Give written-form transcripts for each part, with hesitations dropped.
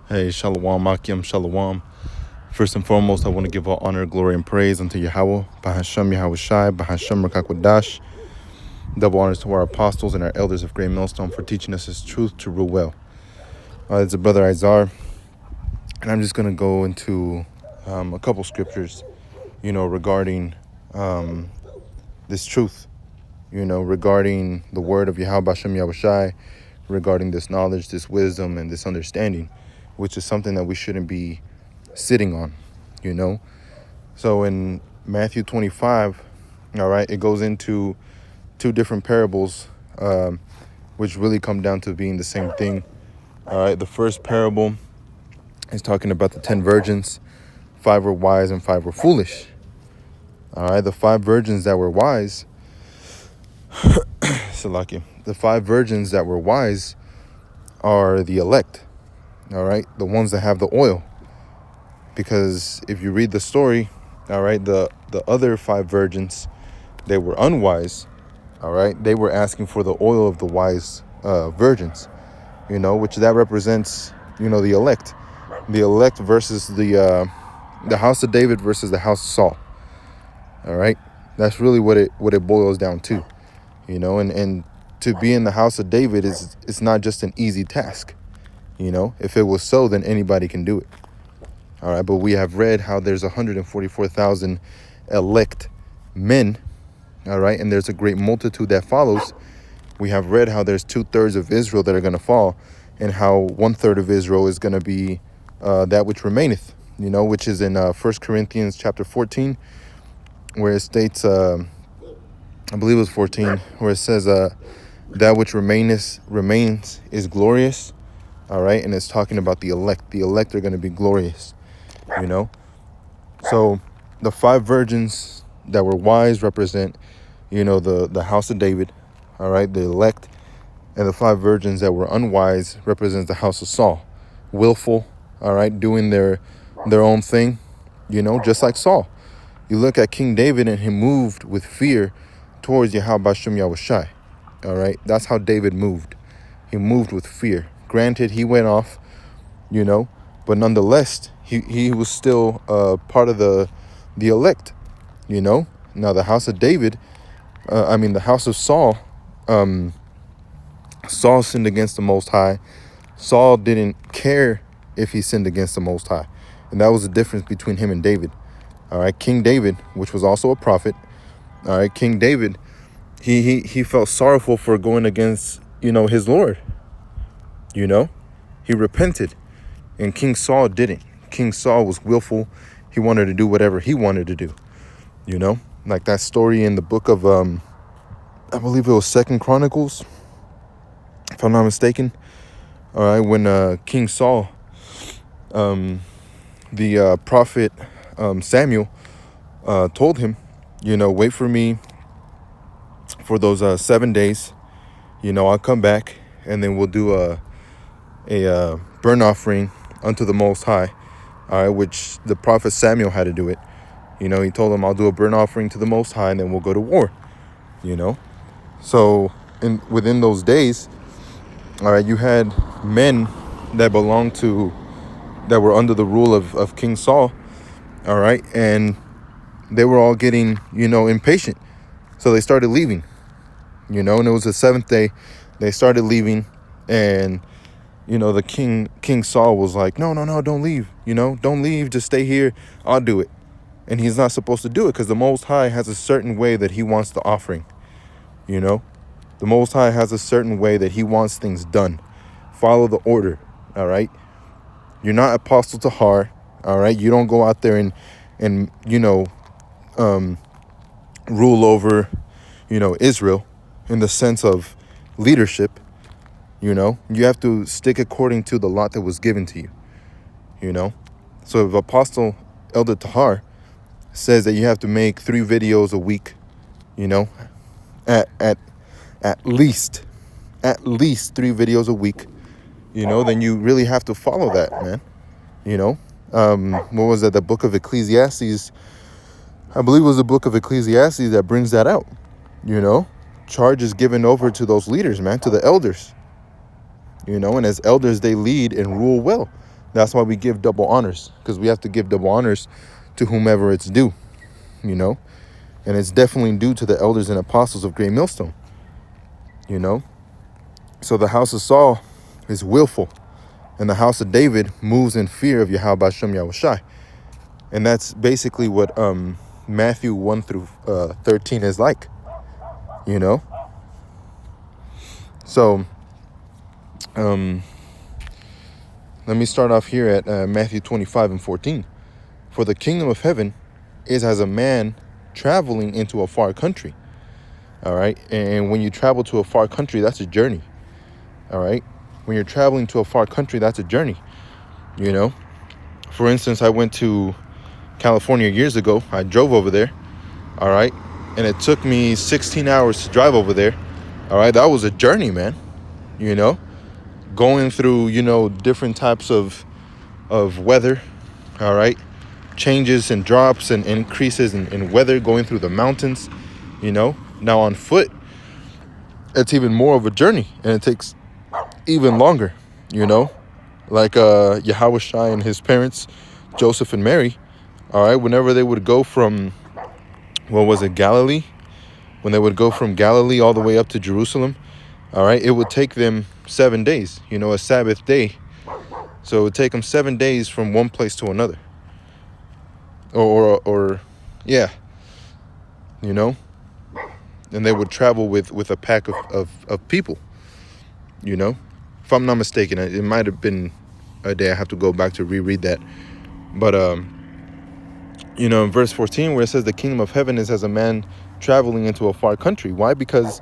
Hey, Shalom, Akim, Shalom. First and foremost, I want to give all honor, glory, and praise unto Yahawah, Bahasham, Yahawashi, Bahasham, Qadash. Double honors to our apostles and our elders of Great Millstone for teaching us His truth to rule well. It's a brother Izar, and I'm just going to go into a couple scriptures, regarding this truth, regarding the word of Yahawah, Bahasham, Yahawashi, regarding this knowledge, this wisdom, and this understanding, which is something that we shouldn't be sitting on, So in Matthew 25, all right, it goes into two different parables, which really come down to being the same thing. All right, the first parable is talking about the 10 virgins. 5 were wise and 5 were foolish. All right, the 5 virgins that were wise, Salaki, the 5 virgins that were wise are the elect. All right, the ones that have the oil. Because if you read the story, all right, the other 5 virgins, they were unwise. All right, they were asking for the oil of the wise virgins, which that represents, the elect versus the house of David versus the house of Saul. All right, that's really what it boils down to, and to be in the house of David it's not just an easy task. If it was so, then anybody can do it. All right, but we have read how there's 144,000 elect men. All right, and there's a great multitude that follows. We have read how there's 2/3 of Israel that are going to fall, and how 1/3 of Israel is going to be that which remaineth, which is in 1 Corinthians chapter 14, where it states, I believe it was 14, where it says, that which remains is glorious. All right, and it's talking about the elect. The elect are going to be glorious, So the 5 virgins that were wise represent, the house of David, all right, the elect. And the 5 virgins that were unwise represents the house of Saul, willful, all right, doing their own thing, just like Saul. You look at King David, and he moved with fear towards Yahawashi. All right, that's how David moved. He moved with fear. Granted, he went off, but nonetheless, he was still part of the elect, Now the house of David, the house of Saul, Saul sinned against the Most High. Saul didn't care if he sinned against the Most High. And that was the difference between him and David. All right, King David, which was also a prophet. All right, King David, he felt sorrowful for going against, his Lord. He repented. And King Saul didn't. King Saul was willful. He wanted to do whatever he wanted to do. Like that story in the book of, I believe it was 2 Chronicles, if I'm not mistaken. All right, when King Saul, the prophet Samuel, told him, wait for me for those 7 days. I'll come back, and then we'll do a burnt offering unto the Most High. All right, which the prophet Samuel had to do it. He told him, I'll do a burnt offering to the Most High, and then we'll go to war. So within those days, all right, you had men that belonged that were under the rule of King Saul, all right, and they were all getting, impatient. So they started leaving, and it was the 7th day. They started leaving, and, the King Saul was like, no, don't leave, don't leave, just stay here, I'll do it. And he's not supposed to do it because the Most High has a certain way that he wants the offering, The Most High has a certain way that he wants things done. Follow the order, all right? You're not apostle to Har, all right? You don't go out there and rule over, Israel in the sense of leadership, You have to stick according to the lot that was given to you, So if Apostle Elder Tahar says that you have to make 3 videos a week, at least 3 videos a week, then you really have to follow that, man. What was that? The book of Ecclesiastes, I believe it was the book of Ecclesiastes that brings that out, charge is given over to those leaders, man, to the elders, and as elders, they lead and rule well. That's why we give double honors, because we have to give double honors to whomever it's due, you know. And it's definitely due to the elders and apostles of Great Millstone, you know. So the house of Saul is willful, and the house of David moves in fear of Yahawah Bahasham Yahawashi. And that's basically what Matthew 1 through 13 is like, you know. So let me start off here at Matthew 25 and 14. For the kingdom of heaven is as a man traveling into a far country. All right. And when you travel to a far country, that's a journey. All right. When you're traveling to a far country, that's a journey. You know, for instance, I went to California years ago. I drove over there. All right. And it took me 16 hours to drive over there. All right. That was a journey, man. You know, going through, you know, different types of weather. All right. Changes and drops and increases in weather, going through the mountains, you know. Now on foot, it's even more of a journey, and it takes even longer, you know. Like Yahawashi and his parents, Joseph and Mary, all right, whenever they would go from, what was it, Galilee? When they would go from Galilee all the way up to Jerusalem, all right, it would take them 7 days, you know, a Sabbath day. So it would take them 7 days from one place to another. Or yeah, you know. And they would travel with a pack of people, you know. If I'm not mistaken, it might have been a day. I have to go back to reread that. But, you know, in verse 14, where it says the kingdom of heaven is as a man traveling into a far country. Why? Because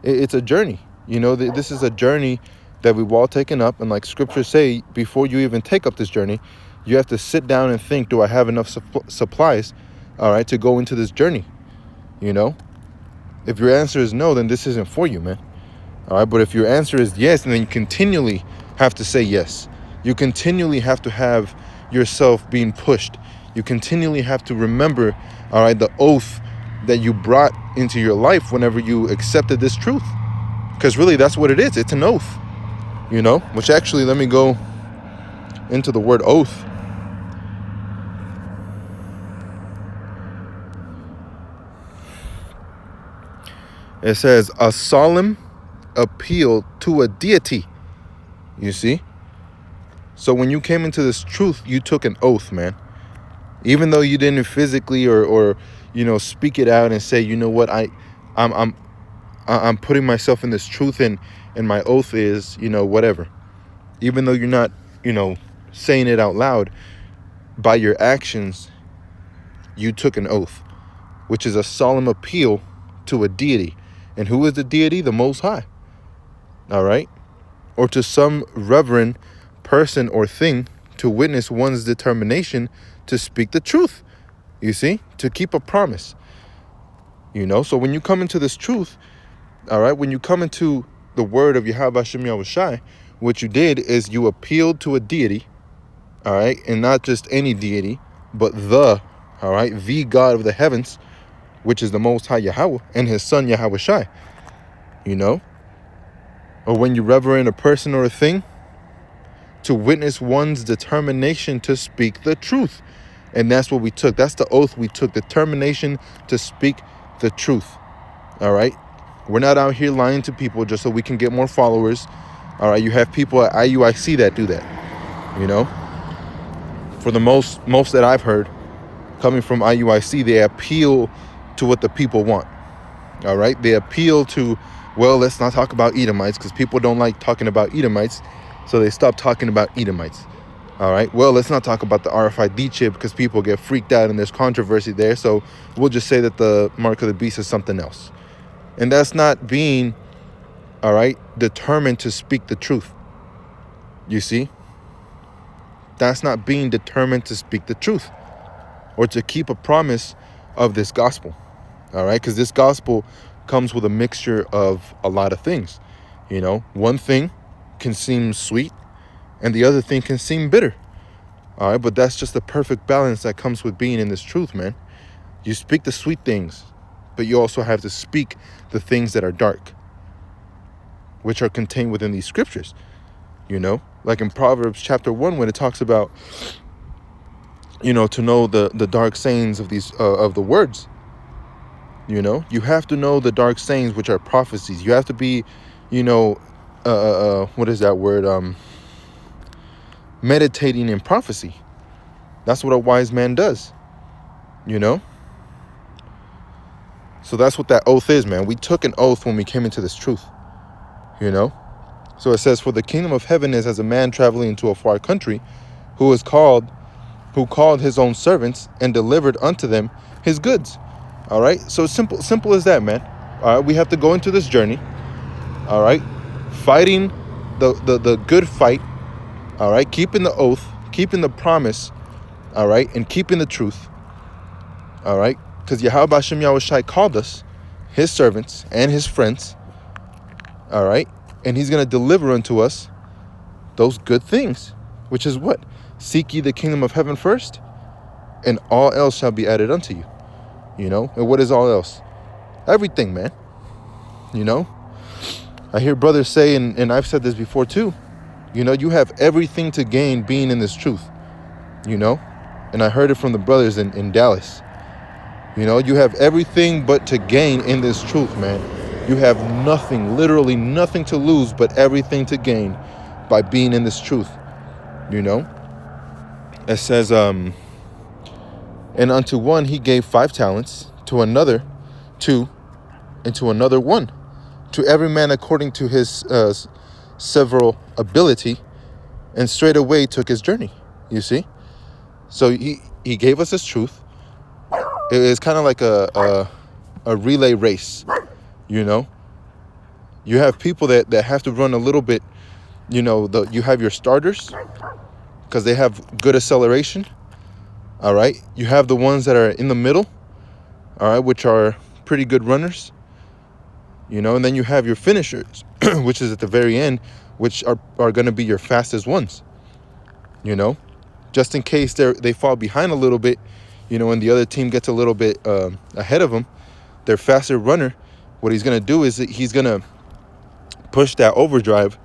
it's a journey. You know, this is a journey that we've all taken up. And like scriptures say, before you even take up this journey, you have to sit down and think, do I have enough supplies, all right, to go into this journey, you know? If your answer is no, then this isn't for you, man. All right. But if your answer is yes, then you continually have to say yes. You continually have to have yourself being pushed. You continually have to remember, all right, the oath that you brought into your life whenever you accepted this truth. Because really, that's what it is. It's an oath, you know, which actually, let me go into the word oath. It says a solemn appeal to a deity. You see? So when you came into this truth, you took an oath, man. Even though you didn't physically or you know, speak it out and say, you know what, I'm putting myself in this truth, and my oath is, you know, whatever. Even though you're not, you know, saying it out loud, by your actions, you took an oath, which is a solemn appeal to a deity. And who is the deity? The Most High. All right? Or to some reverend person or thing to witness one's determination to speak the truth. You see? To keep a promise. You know? So when you come into this truth, all right, when you come into the word of Yahawah Bahasham Yahawashi, what you did is you appealed to a deity, all right? And not just any deity, but the God of the heavens, which is the Most High Yahawah, and his son Yahawashi, you know? Or when you reverend a person or a thing, to witness one's determination to speak the truth. And that's what we took. That's the oath we took, determination to speak the truth, all right? We're not out here lying to people just so we can get more followers, all right? You have people at IUIC that do that, you know? For the most that I've heard, coming from IUIC, they appeal to what the people want. All right. They appeal to, well, let's not talk about Edomites because people don't like talking about Edomites. So they stop talking about Edomites. All right. Well, let's not talk about the RFID chip because people get freaked out and there's controversy there. So we'll just say that the mark of the beast is something else. And that's not being, all right, determined to speak the truth. You see? That's not being determined to speak the truth or to keep a promise of this gospel. All right, because this gospel comes with a mixture of a lot of things. You know, one thing can seem sweet and the other thing can seem bitter. All right, but that's just the perfect balance that comes with being in this truth, man. You speak the sweet things, but you also have to speak the things that are dark, which are contained within these scriptures, you know. Like in Proverbs chapter 1, when it talks about, to know the dark sayings of these of the words. You have to know the dark sayings, which are prophecies. You have to be, what is that word? Meditating in prophecy. That's what a wise man does. So that's what that oath is, man. We took an oath when we came into this truth. So it says, for the kingdom of heaven is as a man traveling into a far country, who called his own servants and delivered unto them his goods. All right. So simple as that, man. All right. We have to go into this journey. All right. Fighting the good fight. All right. Keeping the oath, keeping the promise. All right. And keeping the truth. All right. Because Yahawashi called us his servants and his friends. All right. And he's going to deliver unto us those good things, which is what? Seek ye the kingdom of heaven first, and all else shall be added unto you. And what is all else? Everything, man. I hear brothers say, and I've said this before too, you have everything to gain being in this truth, and I heard it from the brothers in Dallas. You have everything but to gain in this truth, man. You have nothing, literally nothing to lose, but everything to gain by being in this truth. It says, and unto one he gave 5 talents, to another 2, and to another 1, to every man according to his several ability, and straightway took his journey. You see? So he gave us his truth. It is kind of like a relay race. You have people that have to run a little bit. You have your starters, because they have good acceleration. All right. You have the ones that are in the middle, all right, which are pretty good runners. And then you have your finishers, which is at the very end, which are going to be your fastest ones. Just in case they fall behind a little bit, and the other team gets a little bit ahead of them, their faster runner, what he's going to do is he's going to push that overdrive,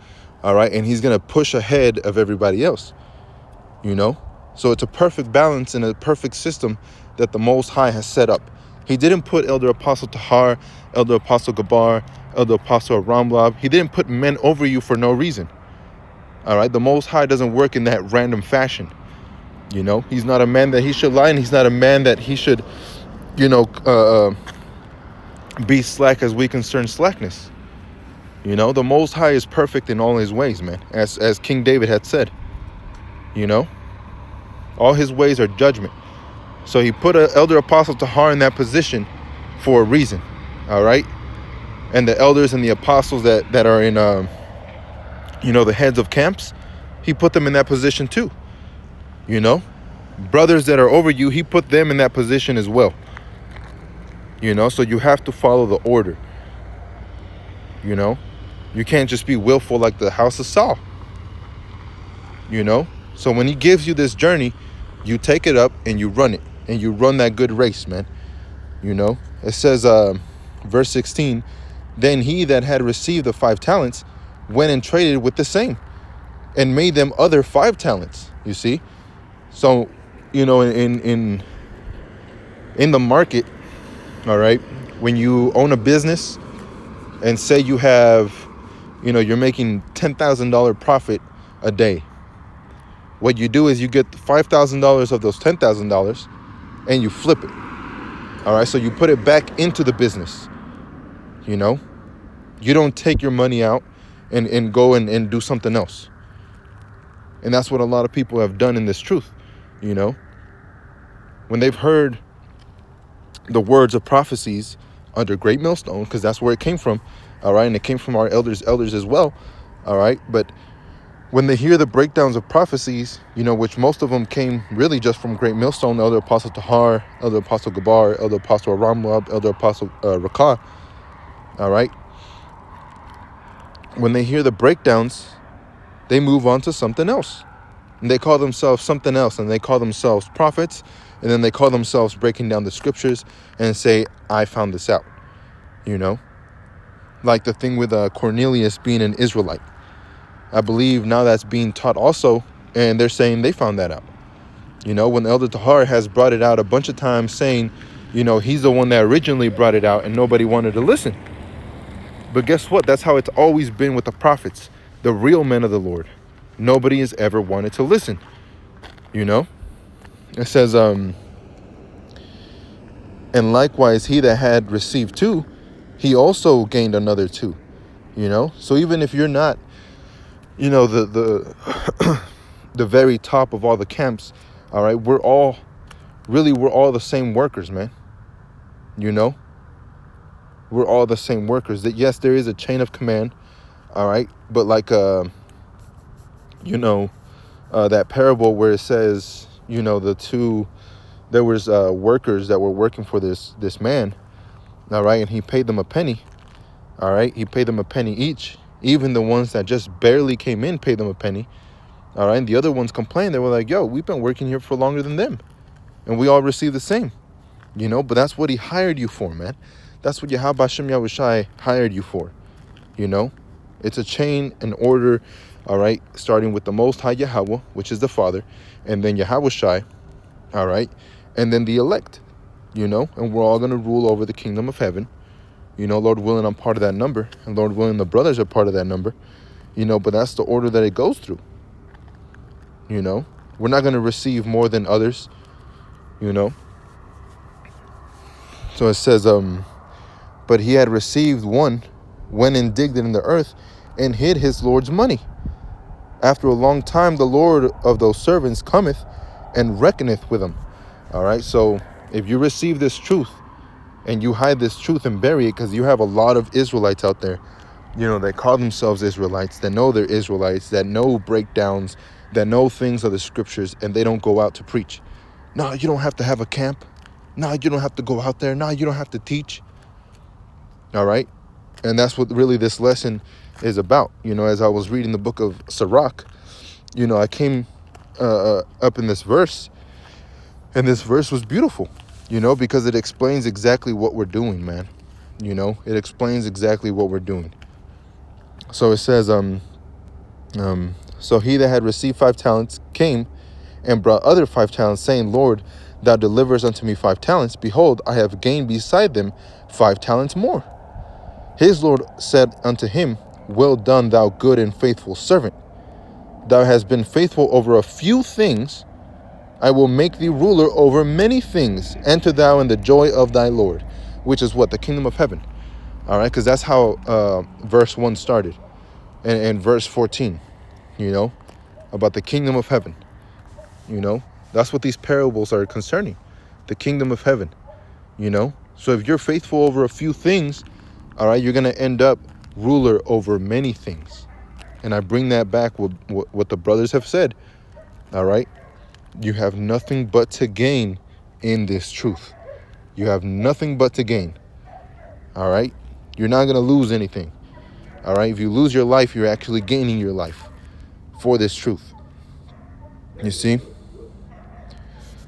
all right, and he's going to push ahead of everybody else. So it's a perfect balance and a perfect system that the Most High has set up. He didn't put Elder Apostle Tahar, Elder Apostle Gabar, Elder Apostle Ramlab. He didn't put men over you for no reason. All right. The Most High doesn't work in that random fashion. He's not a man that he should lie, and he's not a man that he should, be slack as we concern slackness. The Most High is perfect in all his ways, man. As King David had said. All his ways are judgment. So he put an elder apostle Tahar in that position for a reason. All right. And the elders and the apostles that are in, the heads of camps, he put them in that position too. Brothers that are over you, he put them in that position as well. So you have to follow the order. You can't just be willful like the house of Saul. So when he gives you this journey, you take it up and you run it, and you run that good race, man. It says, verse 16, then he that had received the 5 talents went and traded with the same, and made them other 5 talents. You see? So, in the market, all right, when you own a business and say you have, you're making $10,000 profit a day, what you do is you get $5,000 of those $10,000 and you flip it. All right. So you put it back into the business. You don't take your money out and go and do something else. And that's what a lot of people have done in this truth. When they've heard the words of prophecies under Great Millstone, because that's where it came from. All right. And it came from our elders as well. All right. But when they hear the breakdowns of prophecies, which most of them came really just from Great Millstone, Elder Apostle Tahar, Elder Apostle Gabar, Elder Apostle Ramlab, Elder Apostle Rawchaa, all right? When they hear the breakdowns, they move on to something else. And they call themselves something else, and they call themselves prophets, and then they call themselves breaking down the scriptures and say, I found this out, Like the thing with Cornelius being an Israelite. I believe now that's being taught also, and they're saying they found that out. When the Elder Tahar has brought it out a bunch of times, saying, he's the one that originally brought it out and nobody wanted to listen. But guess what? That's how it's always been with the prophets, the real men of the Lord. Nobody has ever wanted to listen. It says, and likewise, he that had received 2, he also gained another 2. So even if you're not, the the very top of all the camps, all right, we're all the same workers, man. We're all the same workers. That yes, there is a chain of command, all right, but like that parable where it says, there was workers that were working for this man, all right, and he paid them a penny, all right, he paid them a penny each. Even the ones that just barely came in paid them a penny, all right, and the other ones complained. They were like, yo, we've been working here for longer than them, and we all receive the same, but that's what he hired you for, man. That's what Bahasham Yahawashi hired you for, It's a chain, an order, all right, starting with the Most High Yahawah, which is the Father, and then Yahawashi, all right, and then the elect, and we're all going to rule over the kingdom of heaven. Lord willing, I'm part of that number, and Lord willing, the brothers are part of that number, but that's the order that it goes through. We're not going to receive more than others, So it says, but he had received 1, went and digged it in the earth, and hid his Lord's money. After a long time, the Lord of those servants cometh and reckoneth with them. All right, so if you receive this truth and you hide this truth and bury it, because you have a lot of Israelites out there, that call themselves Israelites, that know they're Israelites, that know breakdowns, that know things of the scriptures, and they don't go out to preach. No, you don't have to have a camp. No, you don't have to go out there. No, you don't have to teach. All right, and that's what really this lesson is about. As I was reading the book of Sirach, I came up in this verse, and this verse was beautiful, because it explains exactly what we're doing, man. It explains exactly what we're doing. So it says, so he that had received 5 talents came and brought other 5 talents, saying, Lord, thou deliverest unto me 5 talents. Behold, I have gained beside them 5 talents more. His Lord said unto him, well done, thou good and faithful servant. Thou hast been faithful over a few things. I will make thee ruler over many things. Enter thou in the joy of thy Lord, which is what? The kingdom of heaven. All right, because that's how verse 1 started. And verse 14, about the kingdom of heaven. That's what these parables are concerning. The kingdom of heaven, So if you're faithful over a few things, all right, you're going to end up ruler over many things. And I bring that back with what the brothers have said. All right. You have nothing but to gain in this truth. You have nothing but to gain. All right. You're not going to lose anything. All right. If you lose your life, you're actually gaining your life for this truth. You see?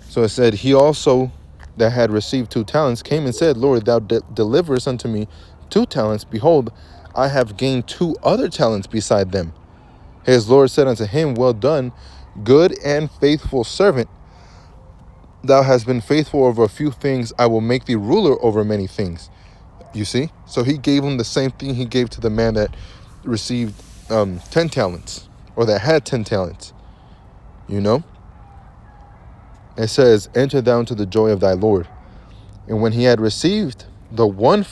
So it said, he also that had received 2 talents came and said, Lord, thou deliverest unto me 2 talents. Behold, I have gained 2 other talents beside them. His Lord said unto him, well done, good and faithful servant. Thou hast been faithful over a few things. I will make thee ruler over many things. You see? So he gave him the same thing he gave to the man that received 10 talents, or that had 10 talents. It says, enter thou into the joy of thy Lord. And when he had received the 1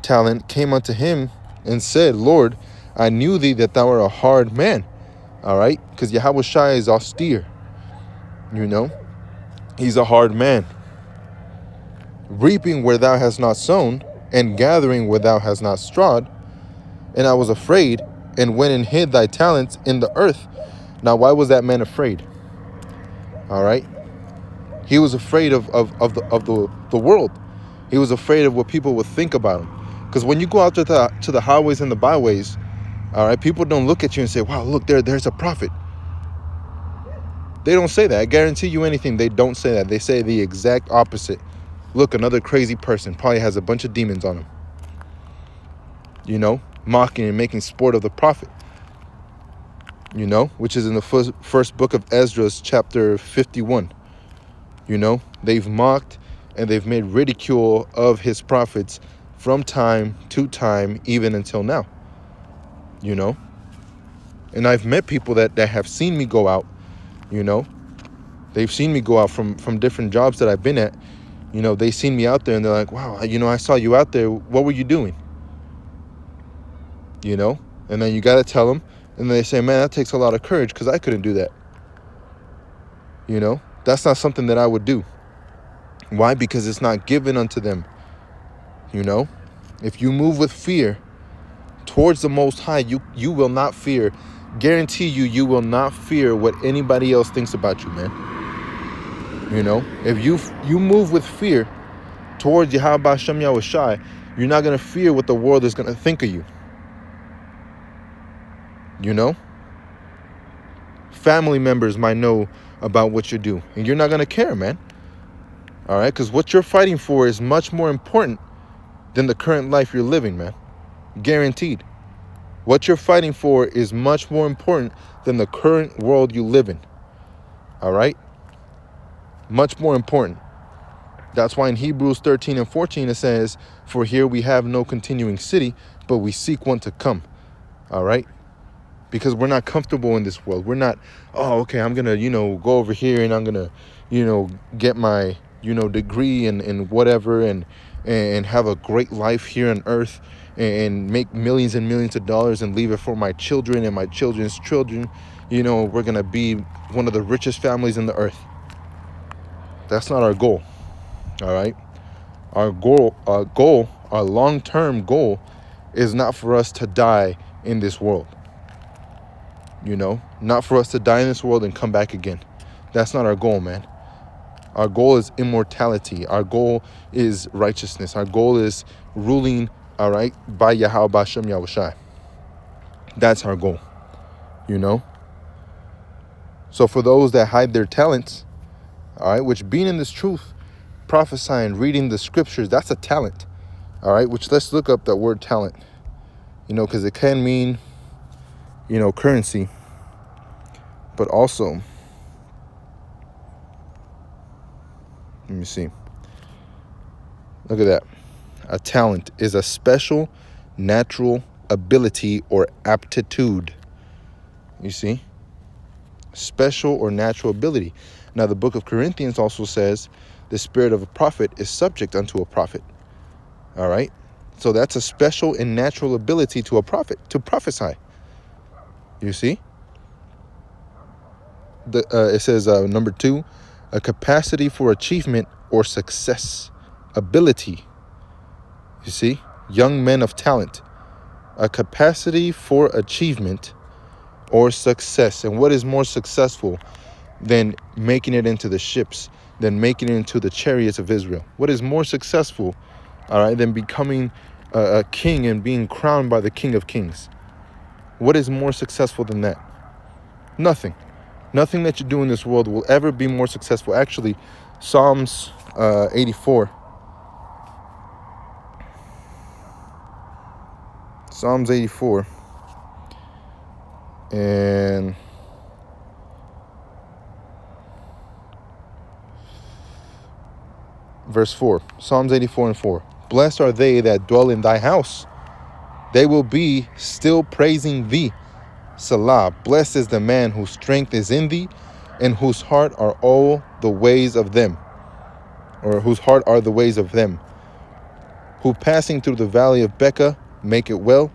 talent, came unto him and said, Lord, I knew thee that thou art a hard man. All right? Because Yahawashi is austere. He's a hard man. Reaping where thou hast not sown, and gathering where thou hast not strawed. And I was afraid, and went and hid thy talents in the earth. Now, why was that man afraid? All right? He was afraid of the world. He was afraid of what people would think about him. Because when you go out to the highways and the byways, all right, people don't look at you and say, wow, look, there's a prophet. They don't say that. I guarantee you anything. They don't say that. They say the exact opposite. Look, another crazy person. Probably has a bunch of demons on him. Mocking and making sport of the prophet. which is in the first book of Ezra, chapter 51. They've mocked and they've made ridicule of his prophets from time to time, even until now. And I've met people that have seen me go out. They've seen me go out from different jobs that I've been at. They seen me out there and they're like, wow, I saw you out there. What were you doing? And then you got to tell them. And they say, man, that takes a lot of courage because I couldn't do that. That's not something that I would do. Why? Because it's not given unto them. If you move with fear towards the Most High, you will not fear. Guarantee you will not fear what anybody else thinks about you, man. If you move with fear towards Bahasham Yahawashi, you're not going to fear what the world is going to think of you. Family members might know about what you do, and you're not going to care, man. All right? Because what you're fighting for is much more important than the current life you're living, man. Guaranteed. What you're fighting for is much more important than the current world you live in. All right? Much more important. That's why in Hebrews 13 and 14 it says, for here we have no continuing city, but we seek one to come. All right? Because we're not comfortable in this world. We're not, okay, I'm going to, go over here and I'm going to, get my, degree and whatever and have a great life here on earth and make millions and millions of dollars and leave it for my children and my children's children. We're going to be one of the richest families in the earth. That's not our goal. All right. Our long-term goal is not for us to die in this world. Not for us to die in this world and come back again. That's not our goal, man. Our goal is immortality. Our goal is righteousness. Our goal is ruling, all right, by Yahawah Bahasham Yahawashi. That's our goal, So for those that hide their talents, all right, which being in this truth, prophesying, reading the scriptures, that's a talent, all right, which let's look up that word talent, because it can mean, currency, but also, let me see. Look at that. A talent is a special natural ability or aptitude. You see? Special or natural ability. Now, the book of Corinthians also says the spirit of a prophet is subject unto a prophet. All right? So that's a special and natural ability to a prophet, to prophesy. You see? It says, number 2, a capacity for achievement or success. Ability. You see? Young men of talent. A capacity for achievement or success. And what is more successful than making it into the ships, than making it into the chariots of Israel? What is more successful, all right, than becoming a king and being crowned by the King of Kings? What is more successful than that? Nothing. Nothing that you do in this world will ever be more successful. Actually, Psalms 84. Psalms 84. And verse 4. Psalms 84 and 4. Blessed are they that dwell in thy house. They will be still praising thee. Salah. Blessed is the man whose strength is in thee, and whose heart are all the ways of them. Or whose heart are the ways of them. Who passing through the valley of Becca make it well.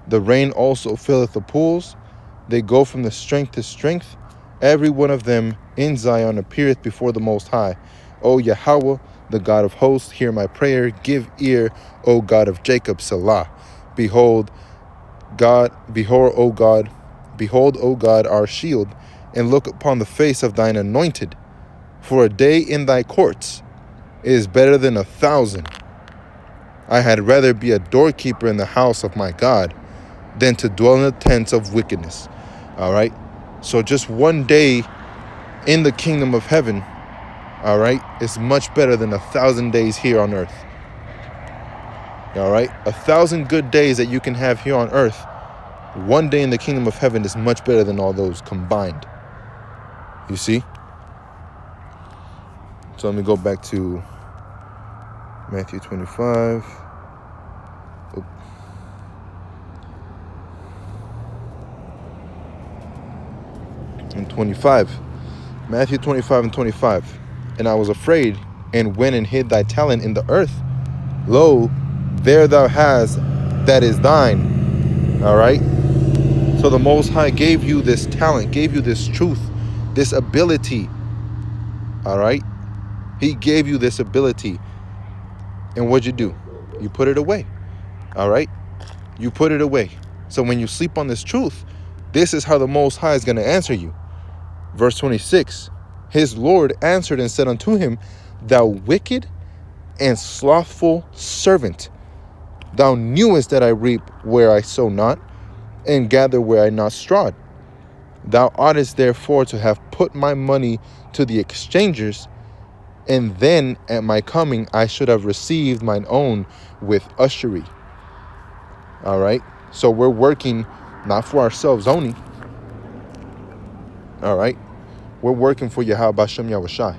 The rain also filleth the pools. They go from the strength to strength. Every one of them in Zion appeareth before the Most High. O Yahawah, the God of hosts, hear my prayer. Give ear, O God of Jacob, Salah. Behold, O God, our shield, and look upon the face of thine anointed. For a day in thy courts is better than 1,000. I had rather be a doorkeeper in the house of my God than to dwell in the tents of wickedness. All right. So just one day in the kingdom of heaven, all right, is much better than 1,000 days here on earth. All right. 1,000 good days that you can have here on earth, One day in the kingdom of heaven is much better than all those combined. You see? So let me go back to Matthew 25. And 25. Matthew 25 and 25. And I was afraid, and went and hid thy talent in the earth. Lo, there thou hast that is thine. All right? So the Most High gave you this talent, gave you this truth, this ability. All right? He gave you this ability. And what'd you do? You put it away. All right? You put it away. So when you sleep on this truth, this is how the Most High is going to answer you. Verse 26. His Lord answered and said unto him, thou wicked and slothful servant, thou knewest that I reap where I sow not, and gather where I not strawed. Thou oughtest therefore to have put my money to the exchangers, and then at my coming I should have received mine own with usury. All right? So we're working not for ourselves only. All right? We're working for Yahawah Bahasham Yahawashi.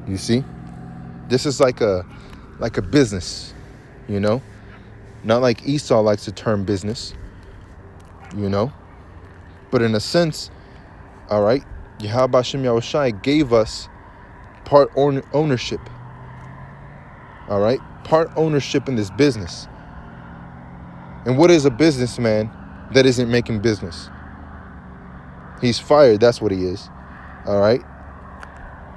You see? This is like a business, you know? Not like Esau likes the term business, you know? But in a sense, all right, Yahawah Bahasham Yahawashi gave us part ownership. All right? Part ownership in this business. And what is a businessman that isn't making business? He's fired. That's what he is. All right?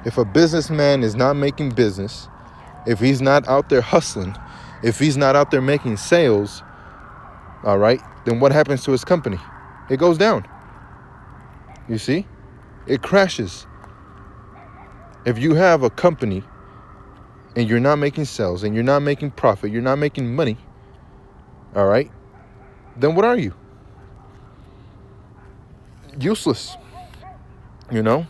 If a businessman is not making business, if he's not out there hustling, if he's not out there making sales, all right, then what happens to his company? It goes down. You see? It crashes. If you have a company and you're not making sales and you're not making profit, you're not making money, all right, then what are you? Useless. You know?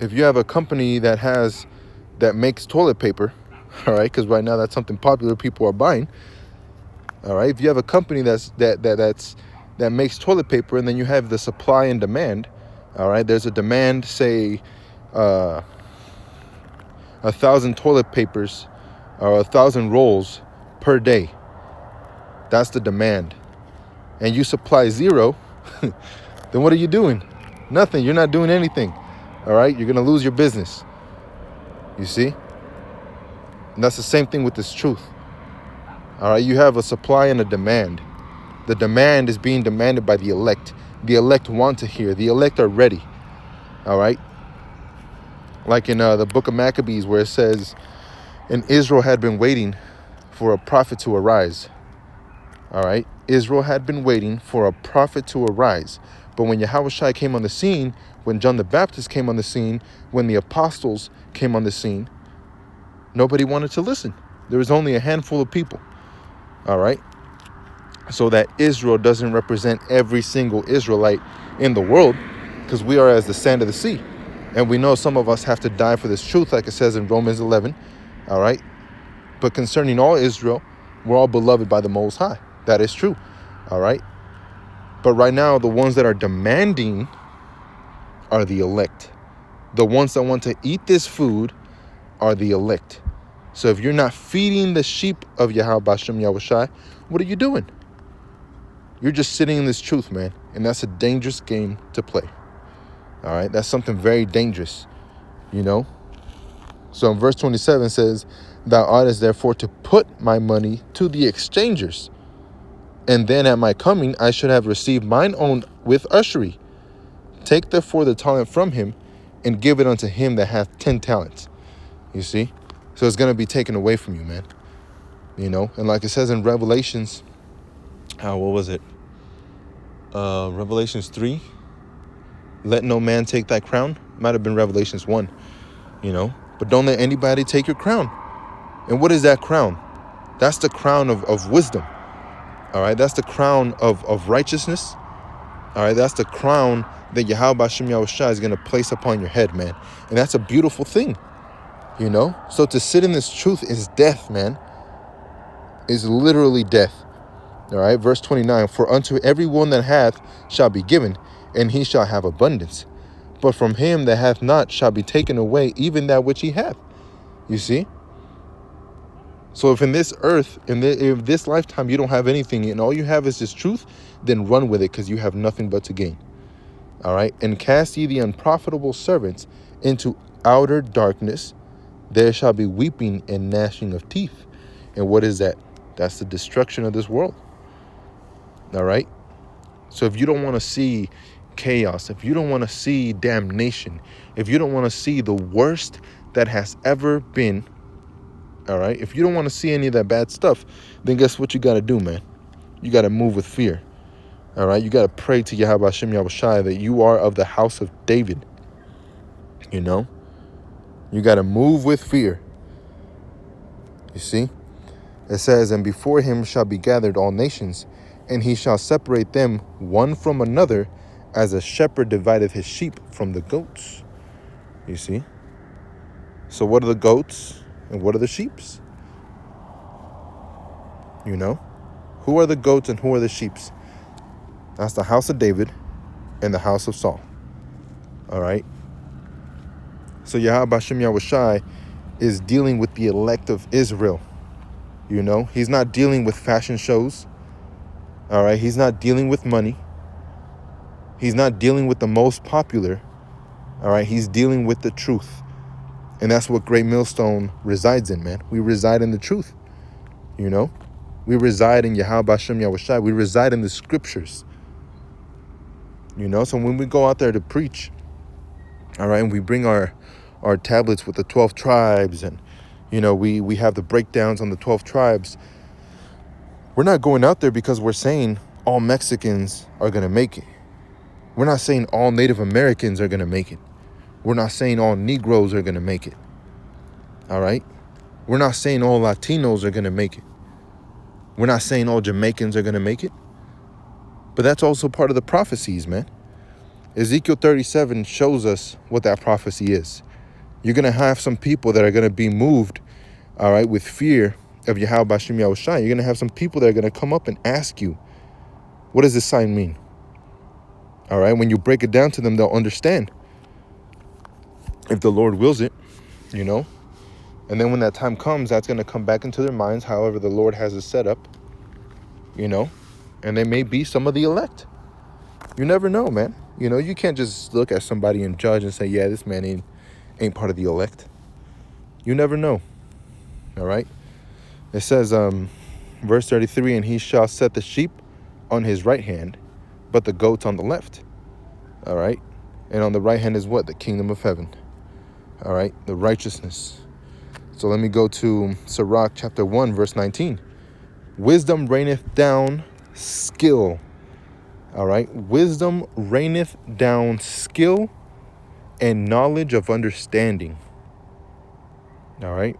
If you have a company that makes toilet paper, all right, because right now that's something popular people are buying. All right, if you have a company that makes toilet paper, and then you have the supply and demand, all right, there's a demand, say 1,000 toilet papers or 1,000 rolls per day. That's the demand. And you supply zero, then what are you doing? Nothing. You're not doing anything. All right? You're going to lose your business. You see? And that's the same thing with this truth. All right? You have a supply and a demand. The demand is being demanded by the elect. The elect want to hear. The elect are ready. All right? Like in the book of Maccabees, where it says, and Israel had been waiting for a prophet to arise. All right? Israel had been waiting for a prophet to arise. But when Yahawashi came on the scene, when John the Baptist came on the scene, when the apostles came on the scene, nobody wanted to listen. There was only a handful of people. All right? So that Israel doesn't represent every single Israelite in the world, because we are as the sand of the sea. And we know some of us have to die for this truth, like it says in Romans 11. All right? But concerning all Israel, we're all beloved by the Most High. That is true. All right? But right now, the ones that are demanding are the elect. The ones that want to eat this food are the elect. So if you're not feeding the sheep of Yahawah Bahasham Yahawashi, what are you doing? You're just sitting in this truth, man. And that's a dangerous game to play. All right? That's something very dangerous, you know? So in verse 27 says, thou oughtest therefore to put my money to the exchangers, and then at my coming I should have received mine own with usury. Take therefore the talent from him, and give it unto him that hath 10 talents. You see? So it's going to be taken away from you, man. You know? And like it says in Revelations, what was it? Revelations 3. Let no man take thy crown. Might have been Revelations 1. You know? But don't let anybody take your crown. And what is that crown? That's the crown of wisdom. All right? That's the crown of righteousness. All right? That's the crown that Yahawah Bahasham Yahawashi is going to place upon your head, man. And that's a beautiful thing. You know? So to sit in this truth is death, man. Is literally death. All right, verse 29, for unto every one that hath shall be given, and he shall have abundance. But from him that hath not shall be taken away even that which he hath. You see? So if in this earth, if this lifetime you don't have anything and all you have is this truth, then run with it because you have nothing but to gain. All right, and cast ye the unprofitable servants into outer darkness. There shall be weeping and gnashing of teeth. And what is that? That's the destruction of this world. All right. So if you don't want to see chaos, if you don't want to see damnation, if you don't want to see the worst that has ever been, all right, if you don't want to see any of that bad stuff, then guess what you got to do, man? You got to move with fear. All right. You got to pray to Bahasham Yahawashi that you are of the house of David. You know, you got to move with fear. You see, it says, and before him shall be gathered all nations, and he shall separate them one from another, as a shepherd divideth his sheep from the goats. You see? So what are the goats and what are the sheeps? You know? Who are the goats and who are the sheeps? That's the house of David and the house of Saul. All right? So Bahasham Yahawashi is dealing with the elect of Israel. You know? He's not dealing with fashion shows. All right? He's not dealing with money. He's not dealing with the most popular. All right? He's dealing with the truth. And that's what Great Millstone resides in, man. We reside in the truth. You know? We reside in Bahasham Yahawashi. We reside in the scriptures. You know? So when we go out there to preach, all right, and we bring our tablets with the 12 tribes and, you know, we have the breakdowns on the 12 tribes, we're not going out there because we're saying all Mexicans are going to make it. We're not saying all Native Americans are going to make it. We're not saying all Negroes are going to make it. All right? We're not saying all Latinos are going to make it. We're not saying all Jamaicans are going to make it. But that's also part of the prophecies, man. Ezekiel 37 shows us what that prophecy is. You're going to have some people that are going to be moved, all right, with fear of Bahasham Yahawashi. You're going to have some people that are going to come up and ask you, what does this sign mean? All right, when you break it down to them, they'll understand. If the Lord wills it, you know. And then when that time comes, that's going to come back into their minds, however the Lord has it set up, you know. And they may be some of the elect. You never know, man. You know, you can't just look at somebody and judge and say, yeah, this man ain't part of the elect. You never know. All right. It says, verse 33, and he shall set the sheep on his right hand, but the goats on the left. All right. And on the right hand is what? The kingdom of heaven. All right. The righteousness. So let me go to Sirach chapter 1, verse 19. Wisdom raineth down skill. All right. Wisdom raineth down skill and knowledge of understanding. All right.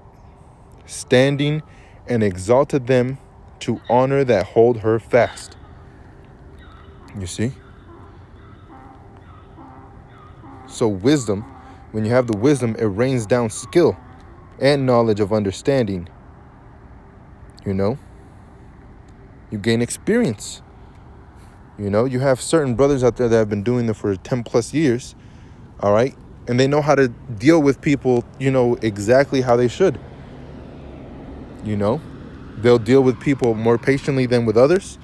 Standing and exalted them to honor that hold her fast. You see? So wisdom, when you have the wisdom, it rains down skill and knowledge of understanding. You know? You gain experience. You know, you have certain brothers out there that have been doing it for 10 plus years. All right. And they know how to deal with people, you know, exactly how they should. You know, they'll deal with people more patiently than with others.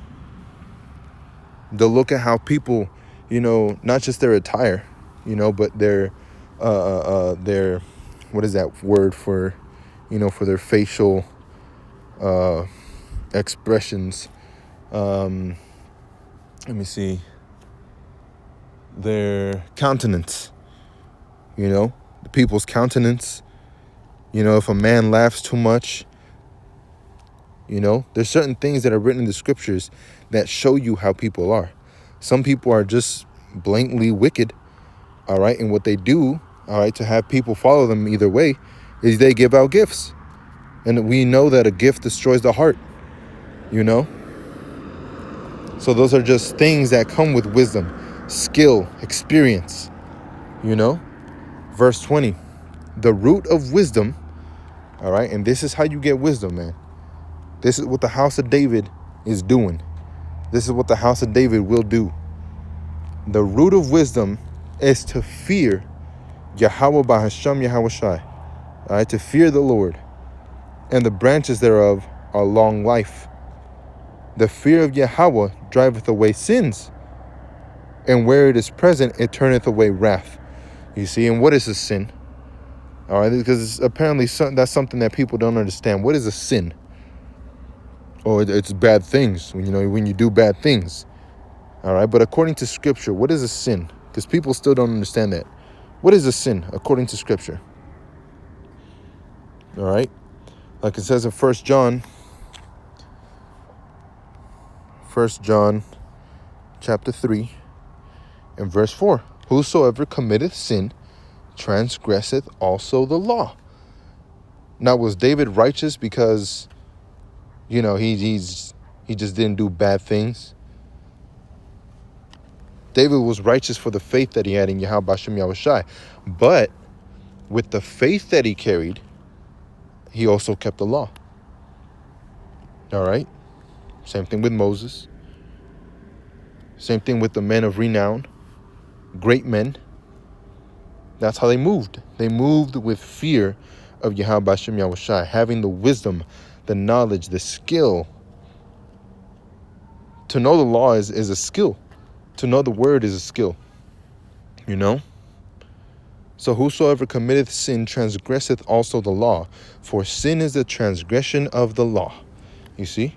They'll look at how people, you know, not just their attire, you know, but their, what is that word for, you know, for their facial expressions. Let me see. Their countenance, you know, the people's countenance. You know, if a man laughs too much, you know, there's certain things that are written in the scriptures that show you how people are. Some people are just blatantly wicked, all right? And what they do, all right, to have people follow them either way is they give out gifts. And we know that a gift destroys the heart, you know? So those are just things that come with wisdom, skill, experience, you know? Verse 20, the root of wisdom, all right? And this is how you get wisdom, man. This is what the house of David is doing. This is what the house of David will do. The root of wisdom is to fear Yahawah Bahasham Yahawashi. All right, to fear the Lord. And the branches thereof are long life. The fear of Yahawah driveth away sins, and where it is present, it turneth away wrath. You see, and what is a sin? All right, because apparently that's something that people don't understand. What is a sin? Oh, it's bad things, when you do bad things. All right, but according to Scripture, what is a sin? Because people still don't understand that. What is a sin according to Scripture? All right, like it says in 1 John chapter 3 and verse 4. Whosoever committeth sin transgresseth also the law. Now, was David righteous because, he just didn't do bad things? David was righteous for the faith that he had in Yahawashi. But with the faith that he carried, he also kept the law. All right? Same thing with Moses. Same thing with the men of renown, great men. That's how they moved. They moved with fear of Yahawashi, having the wisdom, the knowledge, the skill. To know the law is a skill. To know the word is a skill. So whosoever committeth sin transgresseth also the law, for sin is the transgression of the law. You see?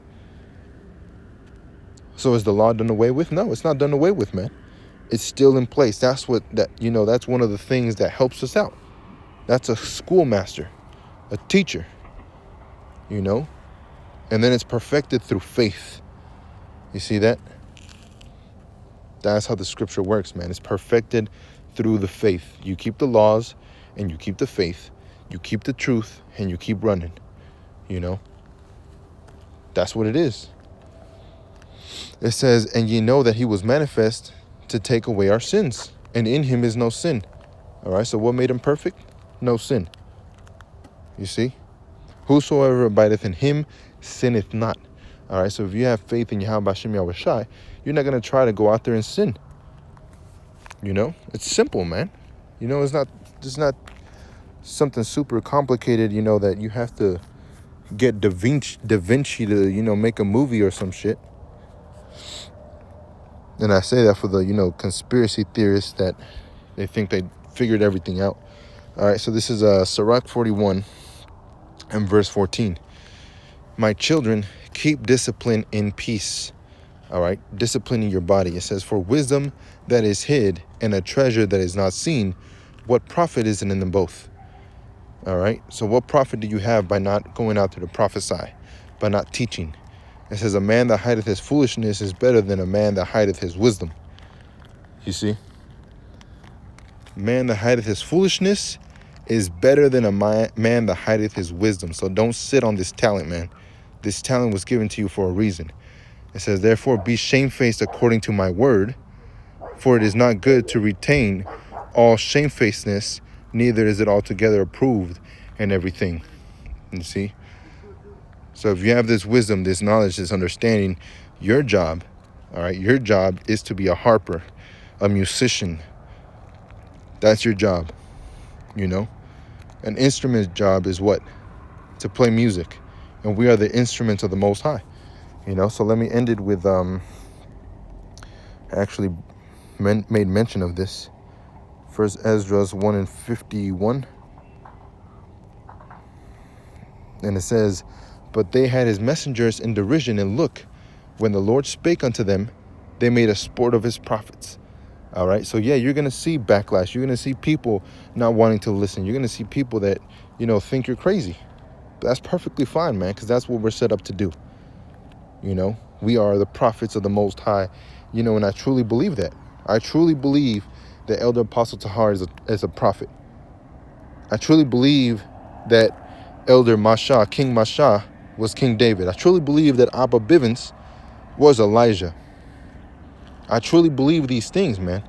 So is the law done away with? No, it's not done away with, man. It's still in place. That's one of the things that helps us out. That's a schoolmaster, a teacher, And then it's perfected through faith. You see that? That's how the Scripture works, man. It's perfected through the faith. You keep the laws and you keep the faith. You keep the truth and you keep running. That's what it is. It says, and ye know that he was manifest to take away our sins, and in him is no sin. All right, so what made him perfect? No sin. You see? Whosoever abideth in him sinneth not. All right, so if you have faith in Yahawashi, you're not going to try to go out there and sin. It's simple, man. It's not something super complicated, that you have to get Da Vinci to, make a movie or some shit. And I say that for the, conspiracy theorists that they think they figured everything out. All right, so this is Sirach 41 and verse 14. My children, keep discipline in peace. All right, disciplining your body. It says, for wisdom that is hid and a treasure that is not seen, what profit is it in them both? All right, so what profit do you have by not going out there to prophesy, by not teaching? It says, a man that hideth his foolishness is better than a man that hideth his wisdom. You see? Man that hideth his foolishness is better than a man that hideth his wisdom. So don't sit on this talent, man. This talent was given to you for a reason. It says, therefore, be shamefaced according to my word, for it is not good to retain all shamefacedness, neither is it altogether approved in everything. You see? So if you have this wisdom, this knowledge, this understanding, your job, all right, your job is to be a harper, a musician. That's your job, An instrument's job is what? To play music. And we are the instruments of the Most High, So let me end it with, I actually made mention of this. First Esdras 1 and 51. And it says, but they had his messengers in derision, and look, when the Lord spake unto them, they made a sport of his prophets. All right, so yeah, you're going to see backlash. You're going to see people not wanting to listen. You're going to see people that, think you're crazy. But that's perfectly fine, man, because that's what we're set up to do. We are the prophets of the Most High, and I truly believe that. I truly believe that Elder Apostle Tahar is a prophet. I truly believe that Elder Masha, King Masha, was King David. I truly believe that Abba Bivens was Elijah. I truly believe these things, man.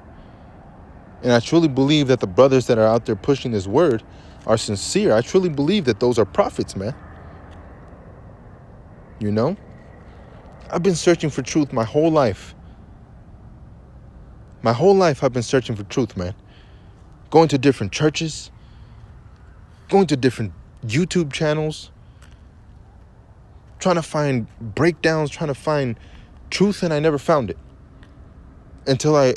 And I truly believe that the brothers that are out there pushing this word are sincere. I truly believe that those are prophets, man. I've been searching for truth my whole life. My whole life I've been searching for truth, man. Going to different churches, going to different YouTube channels, trying to find breakdowns, trying to find truth, and I never found it. Until I,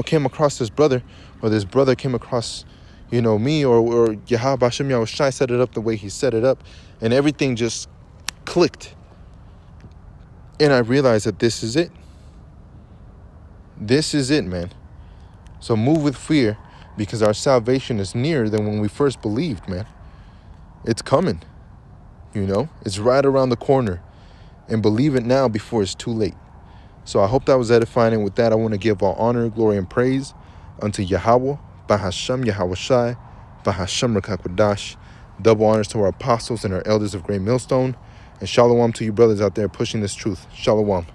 came across this brother, or this brother came across, me, or Yahawah, Bahasham, Yahawashi set it up the way he set it up, and everything just clicked. And I realized that this is it. This is it, man. So move with fear, because our salvation is nearer than when we first believed, man. It's coming, It's right around the corner. And believe it now before it's too late. So I hope that was edifying. And with that, I want to give all honor, glory, and praise unto Yahawah, Bahasham, Yahawashi, Bahasham, Qadash. Double honors to our apostles and our elders of Great Millstone. And shalom to you brothers out there pushing this truth. Shalom.